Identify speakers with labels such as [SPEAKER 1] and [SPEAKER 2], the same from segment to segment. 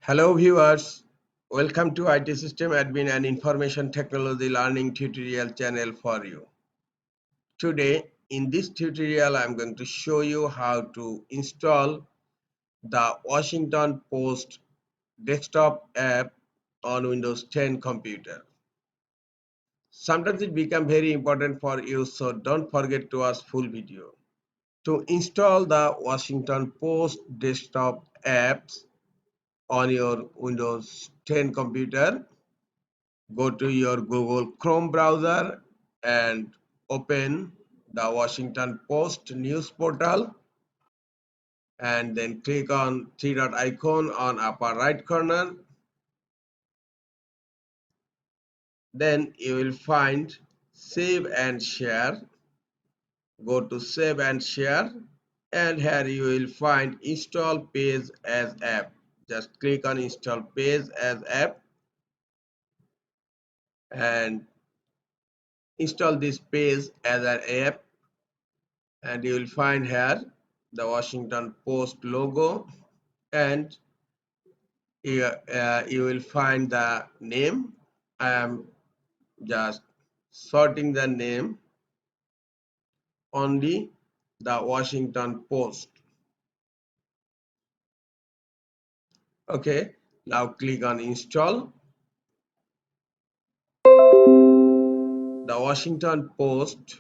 [SPEAKER 1] Hello viewers, welcome to IT System Admin and Information Technology Learning tutorial channel for you. Today in this tutorial I am going to show you how to install the Washington Post desktop app on Windows 10 computer. Sometimes it becomes very important for you, so don't forget to watch full video. To install the Washington Post desktop apps on your Windows 10 computer, go to your Google Chrome browser and open the Washington Post news portal, and then click on three dot icon on upper right corner. Then you will find save and share. Go to save and share, and here you will find install page as app. Just click on install page as app and install this page as an app, and you will find here the Washington Post logo, and you will find the name. I am just sorting the name only the Washington Post. Okay, now click on install. The Washington Post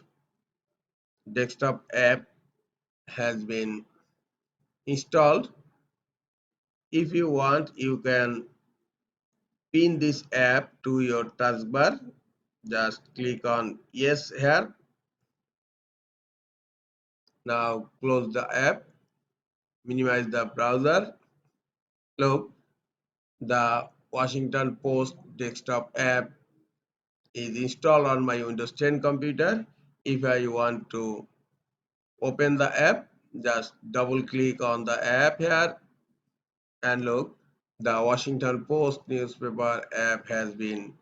[SPEAKER 1] desktop app has been installed. If you want, you can pin this app to your taskbar. Just click on yes here. Now close the app, minimize the browser. Look, the Washington Post desktop app is installed on my Windows 10 computer. If I want to open the app, just double click on the app here, and look, the Washington Post newspaper app has been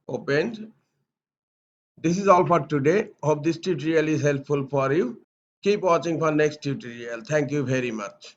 [SPEAKER 1] opened. This is all for today. Hope this tutorial is helpful for you. Keep watching for next tutorial. Thank you very much.